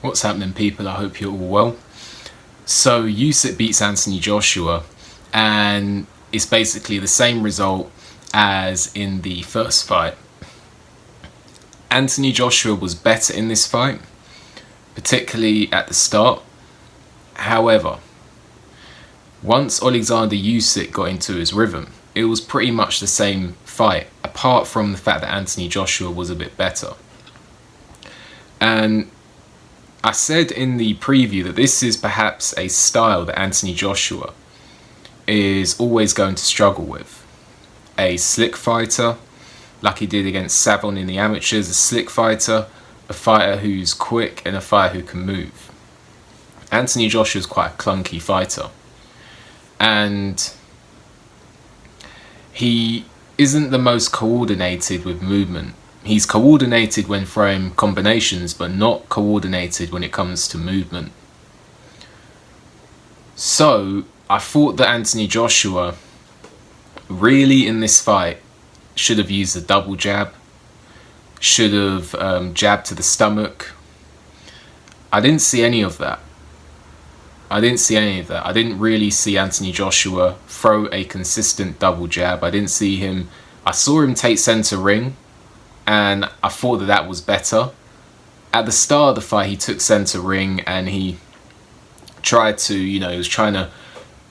What's happening, people? I hope you're all well. So Usyk beats Anthony Joshua, and it's basically the same result as in the first fight. Anthony Joshua was better in this fight, particularly at the start. However, once Oleksandr USYK got into his rhythm, it was pretty much the same fight, apart from the fact that Anthony Joshua was a bit better. And I said in the preview that this is perhaps a style that Anthony Joshua is always going to struggle with. A slick fighter, like he did against Savon in the amateurs, a slick fighter, a fighter who's quick, and a fighter who can move. Anthony Joshua is quite a clunky fighter. And he isn't the most coordinated with movement. He's coordinated when throwing combinations, but not coordinated when it comes to movement. So I thought that Anthony Joshua really in this fight should have used a double jab, should have jabbed to the stomach. I didn't see any of that. I didn't really see Anthony Joshua throw a consistent double jab. I saw him take center ring, and I thought that was better. At the start of the fight, he took center ring and he tried to, he was trying to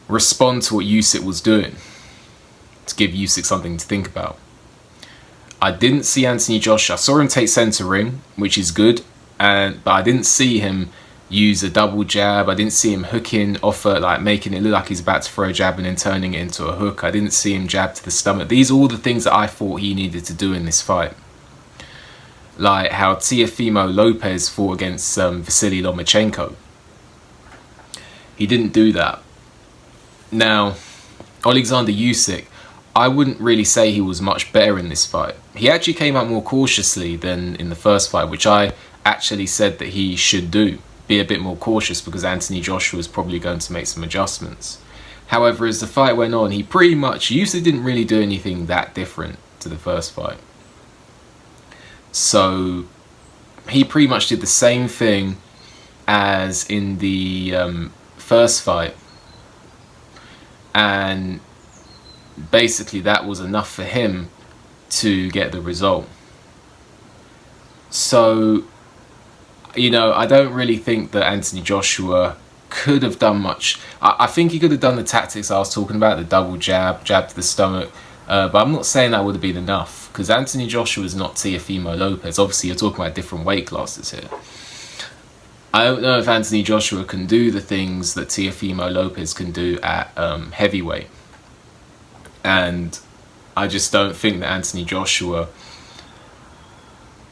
respond to what Usyk was doing, to give Usyk something to think about. I didn't see Anthony Joshua. I saw him take center ring, which is good, but I didn't see him use a double jab. I didn't see him hooking off, making it look like he's about to throw a jab and then turning it into a hook. I didn't see him jab to the stomach. These are all the things that I thought he needed to do in this fight. Like how Teofimo Lopez fought against Vasily Lomachenko. He didn't do that. Now, Oleksandr USYK, I wouldn't really say he was much better in this fight. He actually came out more cautiously than in the first fight, which I actually said that he should do. Be a bit more cautious because Anthony Joshua was probably going to make some adjustments. However, as the fight went on, Usyk didn't really do anything that different to the first fight. So he pretty much did the same thing as in the first fight, and basically that was enough for him to get the result. So, I don't really think that Anthony Joshua could have done much. I think he could have done the tactics I was talking about, the double jab to the stomach, but I'm not saying that would have been enough, because Anthony Joshua is not Teofimo Lopez. Obviously, you're talking about different weight classes here. I don't know if Anthony Joshua can do the things that Teofimo Lopez can do at heavyweight. And I just don't think that Anthony Joshua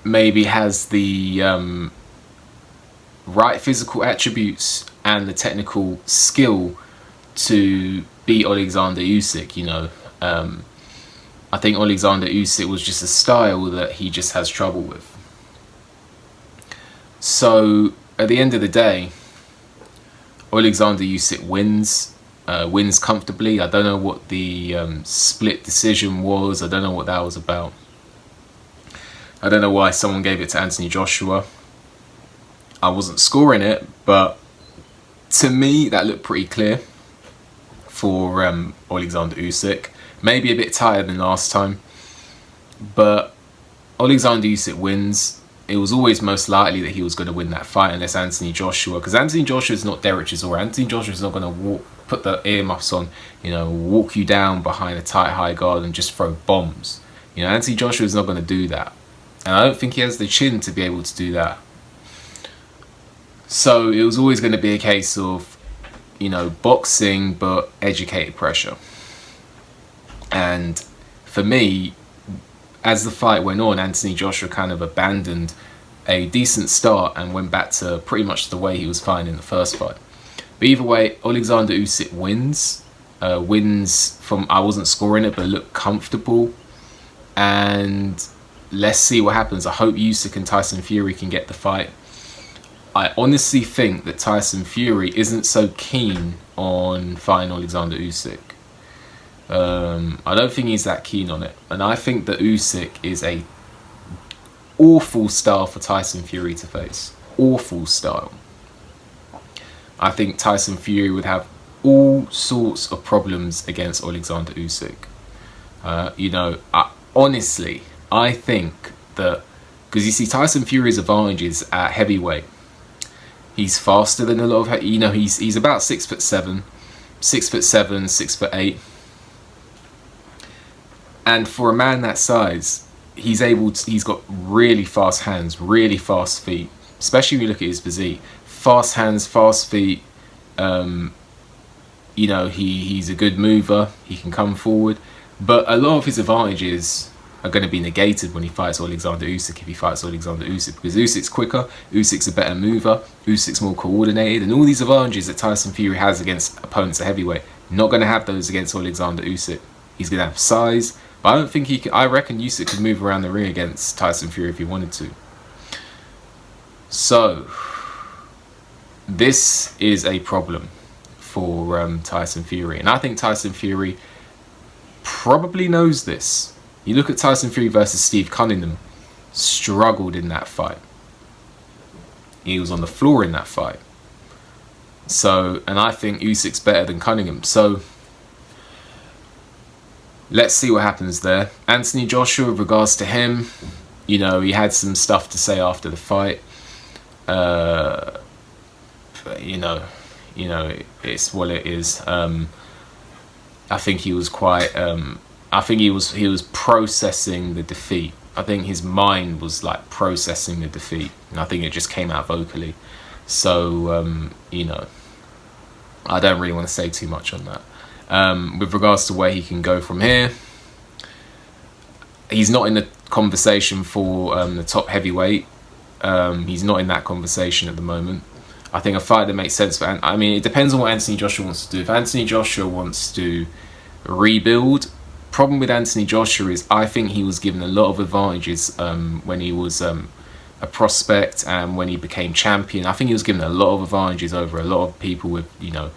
maybe has the right physical attributes and the technical skill to beat Oleksandr USYK, I think Oleksandr USYK was just a style that he just has trouble with. So, at the end of the day, Oleksandr USYK wins comfortably. I don't know what the split decision was. I don't know what that was about. I don't know why someone gave it to Anthony Joshua. I wasn't scoring it, but to me that looked pretty clear for Oleksandr USYK. Maybe a bit tighter than last time, but Oleksandr USYK wins. It was always most likely that he was going to win that fight unless Anthony Joshua, because Anthony Joshua is not Derek Chisora. Anthony Joshua is not going to put the earmuffs on, walk you down behind a tight high guard and just throw bombs. Anthony Joshua is not going to do that, and I don't think he has the chin to be able to do that. So it was always going to be a case of, boxing but educated pressure. And for me, as the fight went on, Anthony Joshua kind of abandoned a decent start and went back to pretty much the way he was fighting in the first fight. But either way, Oleksandr USYK wins. Wins from, I wasn't scoring it, but looked comfortable. And let's see what happens. I hope Usyk and Tyson Fury can get the fight. I honestly think that Tyson Fury isn't so keen on fighting Oleksandr USYK. I don't think he's that keen on it, and I think that Usyk is a awful style for Tyson Fury to face. awful style. I think Tyson Fury would have all sorts of problems against Oleksandr USYK. You know, honestly, I think that, because you see Tyson Fury's advantages at heavyweight, he's faster than a lot of, you know, he's about 6'7", 6'8", and for a man that size, he's got really fast hands, really fast feet, especially when you look at his physique. Fast hands, fast feet. You know, he's a good mover. He can come forward, but a lot of his advantages are going to be negated when he fights Oleksandr USYK, if he fights Oleksandr USYK, because Usyk's quicker, Usyk's a better mover, Usyk's more coordinated, and all these advantages that Tyson Fury has against opponents at heavyweight, not going to have those against Oleksandr USYK. He's going to have size, but I don't think he could. I reckon Usyk could move around the ring against Tyson Fury if he wanted to. So this is a problem for Tyson Fury, and I think Tyson Fury probably knows this. You look at Tyson Fury versus Steve Cunningham, struggled in that fight. He was on the floor in that fight. So, and I think Usyk's better than Cunningham. So let's see what happens there. Anthony Joshua, with regards to him, you know, he had some stuff to say after the fight. You know, it's what it is. I think he was quite. I think he was processing the defeat. I think his mind was like processing the defeat, and I think it just came out vocally. So you know, I don't really want to say too much on that. With regards to where he can go from here, he's not in the conversation for the top heavyweight. He's not in that conversation at the moment. I think a fight that makes sense for, I mean, it depends on what Anthony Joshua wants to do. If Anthony Joshua wants to rebuild, problem with Anthony Joshua is I think he was given a lot of advantages when he was a prospect and when he became champion. I think he was given a lot of advantages over a lot of people with, you know,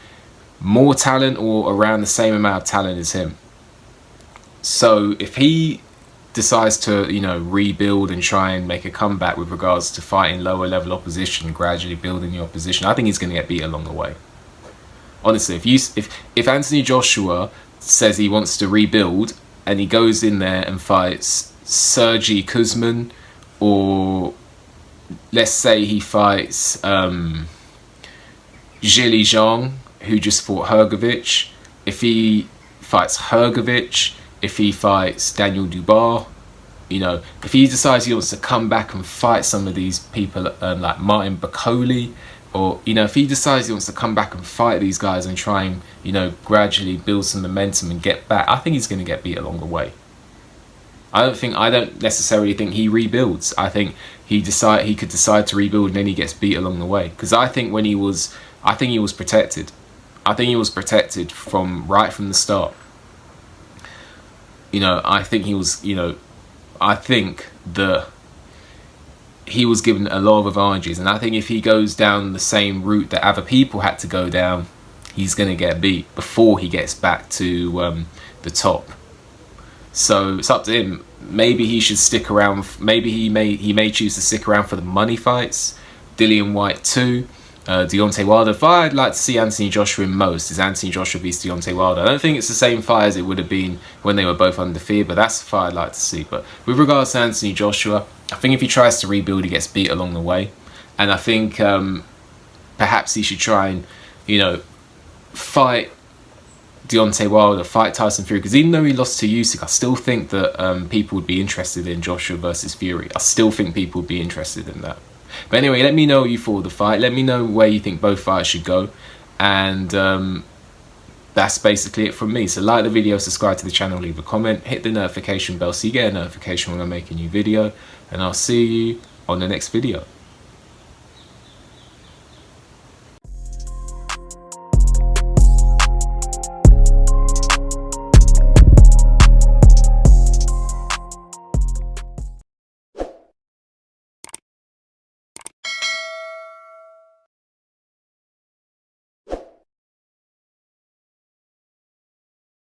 more talent or around the same amount of talent as him. So if he decides to, you know, rebuild and try and make a comeback with regards to fighting lower level opposition, gradually building the opposition, I think he's going to get beat along the way. Honestly, if Anthony Joshua says he wants to rebuild and he goes in there and fights Sergey Kuzmin, or let's say he fights Zhili Zhang, who just fought Hrgovic, if he fights Hrgovic, if he fights Daniel Dubois, you know, if he decides he wants to come back and fight some of these people like Martin Bakole, or, you know, if he decides he wants to come back and fight these guys and try and, you know, gradually build some momentum and get back, I think he's going to get beat along the way. I don't necessarily think he rebuilds. I think he could decide to rebuild and then he gets beat along the way. Because I think he was protected. I think he was protected right from the start. You know, I think he was, you know, I think that he was given a lot of advantages, and I think if he goes down the same route that other people had to go down, he's going to get beat before he gets back to the top. So it's up to him. Maybe he should stick around. Maybe he may choose to stick around for the money fights. Dillian Whyte 2, Deontay Wilder. If I'd like to see Anthony Joshua in most, is Anthony Joshua vs Deontay Wilder. I don't think it's the same fight as it would have been when they were both undefeated, but that's the fight I'd like to see. But with regards to Anthony Joshua, I think if he tries to rebuild, he gets beat along the way. And I think perhaps he should try and, you know, fight Deontay Wilder, fight Tyson Fury. Because even though he lost to Usyk, I still think that people would be interested in Joshua versus Fury. I still think people would be interested in that. But anyway, let me know what you thought of the fight. Let me know where you think both fights should go. And that's basically it from me. So like the video, subscribe to the channel, leave a comment, hit the notification bell so you get a notification when I make a new video. And I'll see you on the next video.